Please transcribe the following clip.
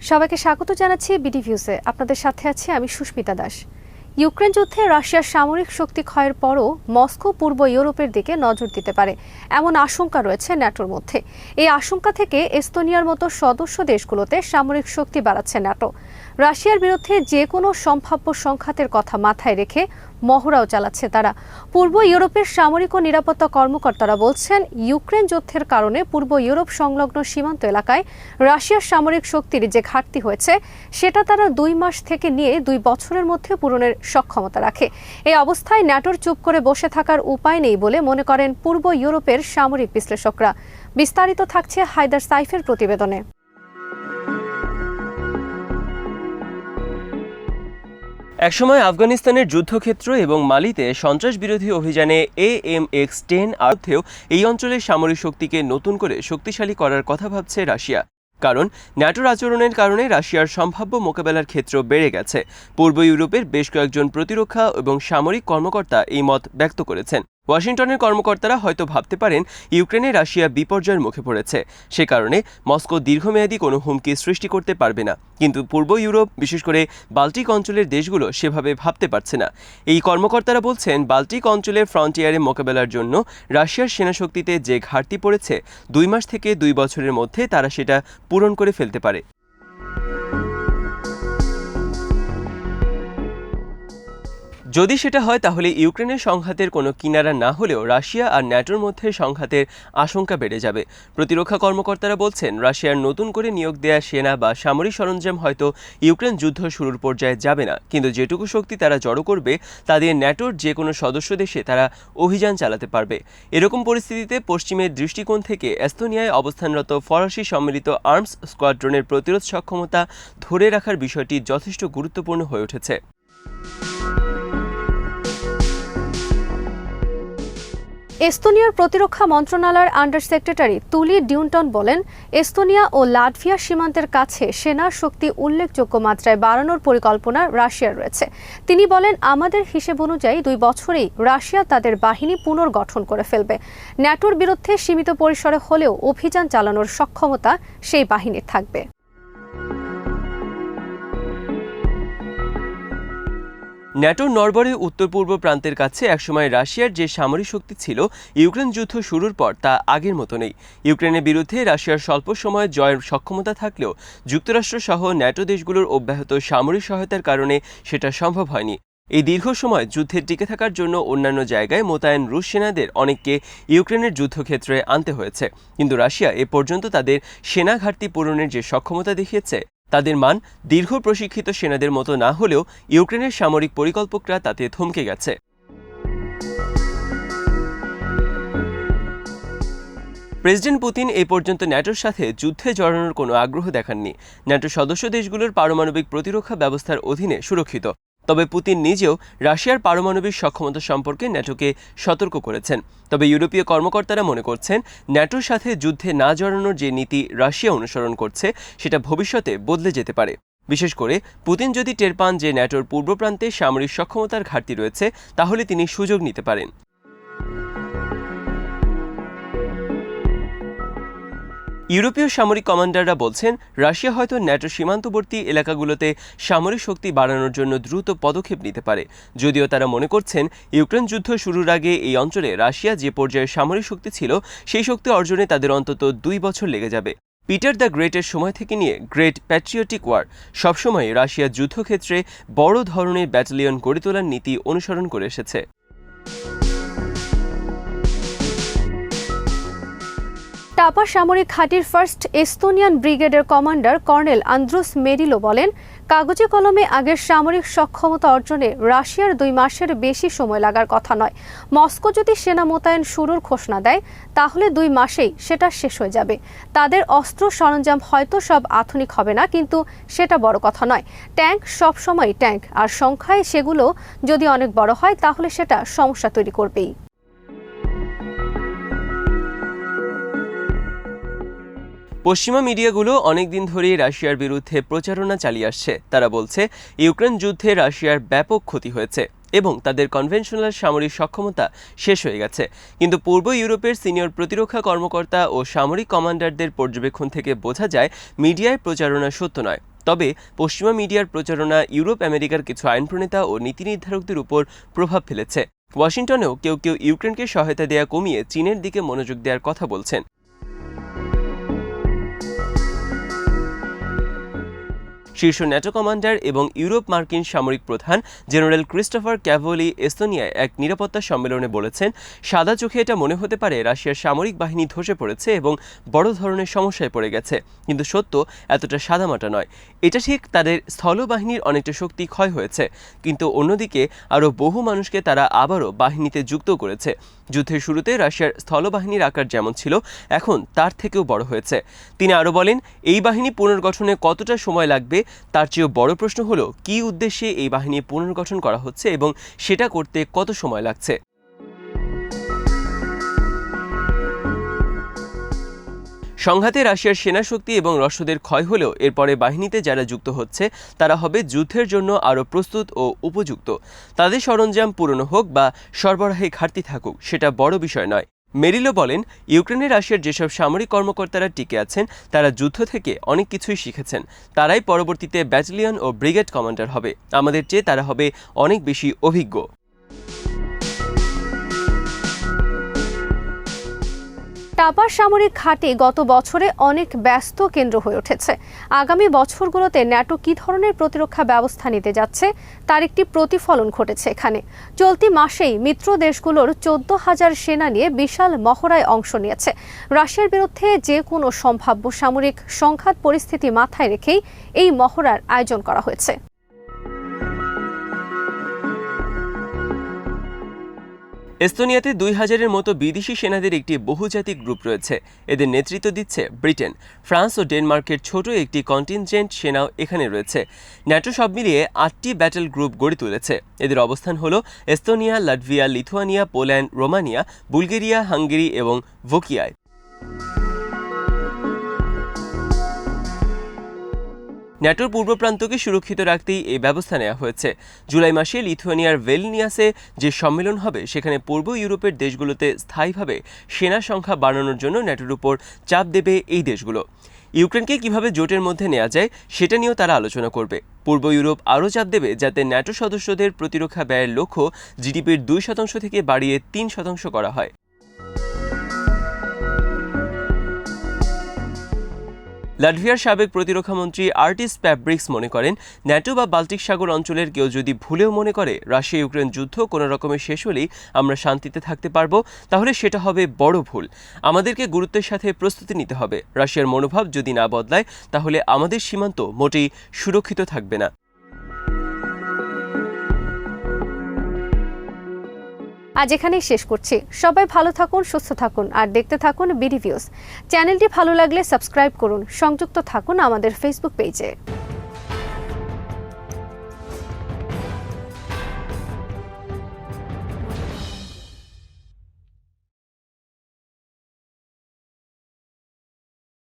সবাইকে স্বাগত জানাচ্ছি বিডি ভিউজে। আপনাদের সাথে আছি আমি সুস্মিতা দাস। ইউক্রেন যুদ্ধে রাশিয়ার সামরিক শক্তি ক্ষয়ের পরও মস্কো পূর্ব ইউরোপের দিকে নজর দিতে পারে এমন আশঙ্কা রয়েছে ন্যাটোর মধ্যে। এই আশঙ্কা থেকে এস্তোনিয়ার মতো সদস্য দেশগুলোতে সামরিক শক্তি বাড়াচ্ছে ন্যাটো। রাশিয়ার বিরুদ্ধে যে কোনো সম্ভাব্য সংঘাতের কথা মাথায় রেখে মহড়াও চালাচ্ছে তারা। পূর্ব ইউরোপের সামরিক ও নিরাপত্তা কর্মকর্তারা বলছেন, ইউক্রেন যুদ্ধের কারণে পূর্ব ইউরোপ সংলগ্ন সীমান্ত এলাকায় রাশিয়ার সামরিক শক্তির যে ঘাটতি হয়েছে সেটা তারা 2 মাস থেকে নিয়ে 2 বছরের মধ্যে পূরণের সক্ষমতা রাখে। এই অবস্থায় ন্যাটোর চুপ করে বসে থাকার উপায় নেই বলে মনে করেন পূর্ব ইউরোপের সামরিক বিশ্লেষকরা। বিস্তারিত থাকছে হায়দার সাইফের প্রতিবেদনে। একসময় আফগানিস্তানের যুদ্ধক্ষেত্র এবং মালিতে সন্ত্রাস বিরোধী অভিযানে AMX-10 অর্থেও এই অঞ্চলের সামরিক শক্তিকে নতুন করে শক্তিশালী করার কথা ভাবছে রাশিয়া। কারণ ন্যাটোর আচরণের কারণে রাশিয়ার সম্ভাব্য মোকাবেলার ক্ষেত্র বেড়ে গেছে। পূর্ব ইউরোপের বেশ কয়েকজন প্রতিরক্ষা এবং সামরিক কর্মকর্তা এই মত ব্যক্ত করেছেন। ওয়াশিংটনের কর্মকর্তারা হয়তো ভাবতে পারেন ইউক্রেনে রাশিয়া বিপর্যয়ের মুখে পড়েছে, সে কারণে মস্কো দীর্ঘমেয়াদী কোনো হুমকি সৃষ্টি করতে পারবে না। কিন্তু পূর্ব ইউরোপ, বিশেষ করে বাল্টিক অঞ্চলের দেশগুলো সেভাবে ভাবতে পারছে না। এই কর্মকর্তারা বলছেন, বাল্টিক অঞ্চলের ফ্রন্টিয়ারে মোকাবেলার জন্য রাশিয়ার সেনাশক্তিতে যে ঘাটতি পড়েছে 2 মাস থেকে 2 বছরের মধ্যে তারা সেটা পূরণ করে ফেলতে পারে। যদি সেটা হয় তাহলে ইউক্রেনের সংঘাতের কোনো কিনারা না হলেও রাশিয়া আর ন্যাটোর মধ্যে সংঘাতের আশঙ্কা বেড়ে যাবে। প্রতিরক্ষা কর্মকর্তারা বলছেন, রাশিয়ার নতুন করে নিয়োগ দেয়া সেনা বা সামরিক সরঞ্জাম হয়তো ইউক্রেন যুদ্ধ শুরুর পর্যায়ে যাবে না, কিন্তু যেটুকু শক্তি তারা জড়ো করবে তা দিয়ে ন্যাটোর যে কোনো সদস্য দেশে তারা অভিযান চালাতে পারবে। এরকম পরিস্থিতিতে পশ্চিমের দৃষ্টিকোণ থেকে এস্তোনিয়ায় অবস্থানরত ফরাসি সম্মিলিত আর্মস স্কোয়াড্রনের প্রতিরোধ সক্ষমতা ধরে রাখার বিষয়টি যথেষ্ট গুরুত্বপূর্ণ হয়ে উঠেছে। এস্তোনিয়ার প্রতিরক্ষা মন্ত্রণালয়ের আন্ডার সেক্রেটারি তুলি ডিউনটন বলেন, এস্তোনিয়া ও লাটভিয়া সীমান্তের কাছে সেনার শক্তি উল্লেখযোগ্য মাত্রায় বাড়ানোর পরিকল্পনা রাশিয়ার রয়েছে। তিনি বলেন, আমাদের হিসেব অনুযায়ী 2 বছরেই রাশিয়া তাদের বাহিনী পুনর্গঠন করে ফেলবে। ন্যাটোর বিরুদ্ধে সীমিত পরিসরে হলেও অভিযান চালানোর সক্ষমতা সেই বাহিনীর থাকবে। ন্যাটোর নরবরে উত্তর পূর্ব প্রান্তের কাছে একসময় রাশিয়ার যে সামরিক শক্তি ছিল, ইউক্রেন যুদ্ধ শুরুর পর তা আগের মতো নেই। ইউক্রেনের বিরুদ্ধে রাশিয়ার স্বল্প সময়ে জয়ের সক্ষমতা থাকলেও যুক্তরাষ্ট্র সহ ন্যাটো দেশগুলোর অব্যাহত সামরিক সহায়তার কারণে সেটা সম্ভব হয়নি। এই দীর্ঘ সময় যুদ্ধে টিকে থাকার জন্য অন্যান্য জায়গায় মোতায়েন রুশ সেনাদের অনেককে ইউক্রেনের যুদ্ধক্ষেত্রে আনতে হয়েছে। কিন্তু রাশিয়া এ পর্যন্ত তাদের সেনা ঘাটতি পূরণের যে সক্ষমতা দেখিয়েছে তাদের মান দীর্ঘ প্রশিক্ষিত সেনাদের মতো না হলেও ইউক্রেনের সামরিক পরিকল্পকরা তাতে থমকে গেছে। প্রেসিডেন্ট পুতিন এই পর্যন্ত ন্যাটোর সাথে যুদ্ধে জড়ানোর কোনো আগ্রহ দেখাননি। ন্যাটো সদস্য দেশগুলোর পারমাণবিক প্রতিরক্ষা ব্যবস্থার অধীনে সুরক্ষিত। তবে পুতিন নিজেও রাশিয়ার পারমাণবিক সক্ষমতা সম্পর্কে ন্যাটোকে সতর্ক করেছেন। তবে ইউরোপীয় কর্মকর্তারা মনে করছেন, ন্যাটোর সাথে যুদ্ধে না জড়ানোর যে নীতি রাশিয়া অনুসরণ করছে সেটা ভবিষ্যতে বদলে যেতে পারে। বিশেষ করে পুতিন যদি টের পান যে ন্যাটোর পূর্ব প্রান্তে সামরিক সক্ষমতার ঘাটতি রয়েছে, তাহলে তিনি সুযোগ নিতে পারেন। ইউরোপীয় সামরিক কমান্ডাররা বলছেন, রাশিয়া হয়তো ন্যাটো সীমান্তবর্তী এলাকাগুলোতে সামরিক শক্তি বাড়ানোর জন্য দ্রুত পদক্ষেপ নিতে পারে। যদিও তারা মনে করছেন, ইউক্রেন যুদ্ধ শুরুর আগে এই অঞ্চলে রাশিয়া যে পর্যায়ে সামরিক শক্তি ছিল সেই শক্তি অর্জনে তাদের অন্তত 2 বছর লেগে যাবে। পিটার দ্য গ্রেটের সময় থেকে নিয়ে গ্রেট প্যাট্রিয়টিক ওয়ার সবসময় রাশিয়া যুদ্ধক্ষেত্রে বড় ধরনের ব্যাটালিয়ন গড়ে তোলার নীতি অনুসরণ করে এসেছে। টাপা সামরিক ঘাঁটির ফার্স্ট এস্তোনিয়ান ব্রিগেডের কমান্ডার কর্নেল আন্দ্রুস মেরিলো বলেন, কাগজে কলমে আগের সামরিক সক্ষমতা অর্জনে রাশিয়ার 2 মাসের বেশি সময় লাগার কথা নয়। মস্কো যদি সেনা মোতায়েন শুরুর ঘোষণা দেয় তাহলে 2 মাসেই সেটা শেষ হয়ে যাবে। তাদের অস্ত্র সরঞ্জাম হয়তো সব আধুনিক হবে না, কিন্তু সেটা বড় কথা নয়। ট্যাঙ্ক সবসময় ট্যাঙ্ক, আর সংখ্যায় সেগুলো যদি অনেক বড় হয় তাহলে সেটা সমস্যা তৈরি করবেই। পশ্চিমা মিডিয়াগুলো অনেকদিন ধরেই রাশিয়ার বিরুদ্ধে প্রচারণা চালিয়ে আসছে। তারা বলছে, ইউক্রেন যুদ্ধে রাশিয়ার ব্যাপক ক্ষতি হয়েছে এবং তাদের কনভেনশনাল সামরিক সক্ষমতা শেষ হয়ে গেছে। কিন্তু পূর্ব ইউরোপের সিনিয়র প্রতিরক্ষা কর্মকর্তা ও সামরিক কমান্ডারদের পর্যবেক্ষণ থেকে বোঝা যায়, মিডিয়ায় প্রচারণা সত্য নয়। তবে পশ্চিমা মিডিয়ার প্রচারণা ইউরোপ আমেরিকার কিছু আইন প্রণেতা ও নীতি নির্ধারকদের উপর প্রভাব ফেলেছে। ওয়াশিংটনেও কেউ কেউ ইউক্রেনকে সহায়তা দেয়া কমিয়ে চীনের দিকে মনোযোগ দেওয়ার কথা বলছেন। শীর্ষ ন্যাটো কমান্ডার এবং ইউরোপ মার্কিন সামরিক প্রধান জেনারেল ক্রিস্টোফার ক্যাভোলি এস্তোনিয়ায় এক নিরাপত্তা সম্মেলনে বলেছেন, সাদা চোখে এটা মনে হতে পারে রাশিয়ার সামরিক বাহিনী ধসে পড়েছে এবং বড় ধরনের সমস্যায় পড়ে গেছে, কিন্তু সত্য এতটা সাদামাটা নয়। এটা ঠিক, তাদের স্থলবাহিনীর অনেকটা শক্তি ক্ষয় হয়েছে, কিন্তু অন্যদিকে আরও বহু মানুষকে তারা আবারও বাহিনীতে যুক্ত করেছে। যুদ্ধের শুরুতে রাশিয়ার স্থলবাহিনীর আকার যেমন ছিল, এখন তার থেকেও বড় হয়েছে। তিনি আরও বলেন, এই বাহিনী পুনর্গঠনে কতটা সময় লাগবে তার চেয়েও বড় প্রশ্ন হলো কী উদ্দেশ্যে এই বাহিনী পুনর্গঠন করা হচ্ছে এবং সেটা করতে কত সময় লাগছে। সংঘাতে রাশিয়ার সেনাশক্তি এবং রসদের ক্ষয় হলেও এরপরে বাহিনীতে যারা যুক্ত হচ্ছে তারা হবে যুদ্ধের জন্য আরও প্রস্তুত ও উপযুক্ত। তাদের সরঞ্জাম পুরনো হোক বা সরবরাহে ঘাটতি থাকুক, সেটা বড় বিষয় নয়। মেরিলো বলেন, ইউক্রেনে রাশিয়ার যেসব সামরিক কর্মকর্তারা টিকে আছেন তারা যুদ্ধ থেকে অনেক কিছুই শিখেছেন। তারাই পরবর্তীতে ব্যাটালিয়ন ও ব্রিগেড কমান্ডার হবে। আমাদের চেয়ে তারা হবে অনেক বেশি অভিজ্ঞ। টাপার সামরিক ঘাঁটি গত বছরে অনেক ব্যস্ত কেন্দ্র হয়ে উঠেছে। আগামী বছরগুলোতে ন্যাটো কী ধরনের প্রতিরক্ষা ব্যবস্থা নিতে যাচ্ছে তার একটি প্রতিফলন ঘটেছে এখানে। চলতি মাসেই মিত্র দেশগুলোর 14,000 সেনা নিয়ে বিশাল মহড়ায় অংশ নিয়েছে। রাশিয়ার বিরুদ্ধে যে কোনো সম্ভাব্য সামরিক সংঘাত পরিস্থিতি মাথায় রেখেই এই মহড়ার আয়োজন করা হয়েছে। এস্তোনিয়াতে 2000-এর মতো বিদেশি সেনাদের একটি বহুজাতিক গ্রুপ রয়েছে। এদের নেতৃত্ব দিচ্ছে ব্রিটেন। ফ্রান্স ও ডেনমার্কের ছোট একটি কন্টিনজেন্ট সেনাও এখানে রয়েছে। ন্যাটো সব মিলিয়ে 8টি ব্যাটেল গ্রুপ গড়ে তুলেছে। এদের অবস্থান হল Estonia, Latvia, Lithuania, Poland, Romania, Bulgaria, Hungary এবং ভোকিয়ায়। ন্যাটোর পূর্ব প্রান্তকে সুরক্ষিত রাখতেই এই ব্যবস্থা নেওয়া হয়েছে। জুলাই মাসে লিথুয়ানিয়ার ভেলনিয়াসে যে সম্মেলন হবে, সেখানে পূর্ব ইউরোপের দেশগুলোতে স্থায়ীভাবে সেনা সংখ্যা বাড়ানোর জন্য ন্যাটোর উপর চাপ দেবে এই দেশগুলো। ইউক্রেনকে কিভাবে জোটের মধ্যে নেওয়া যায় সেটা নিয়েও তারা আলোচনা করবে। পূর্ব ইউরোপ আরও চাপ দেবে যাতে ন্যাটো সদস্যদের প্রতিরক্ষা ব্যয়ের লক্ষ্য জিডিপির 2% থেকে বাড়িয়ে 3% করা হয়। লাটভিয়ার সাবেক প্রতিরক্ষামন্ত্রী আর্টিস প্যাব্রিক্স মনে করেন, ন্যাটো বা বাল্টিক সাগর অঞ্চলের কেউ যদি ভুলেও মনে করে রাশিয়া ইউক্রেন যুদ্ধ কোনো রকমের শেষ হলেই আমরা শান্তিতে থাকতে পারবো, তাহলে সেটা হবে বড় ভুল। আমাদেরকে গুরুত্বের সাথে প্রস্তুতি নিতে হবে। রাশিয়ার মনোভাব যদি না বদলায় তাহলে আমাদের সীমান্ত মোটেই সুরক্ষিত থাকবে না। আজ এখানেই শেষ করছি। সবাই ভালো থাকুন, সুস্থ থাকুন আর দেখতে থাকুন বিডি ভিউজ। চ্যানেলটি ভালো লাগলে সাবস্ক্রাইব করুন। সংযুক্ত থাকুন আমাদের ফেসবুক পেজে।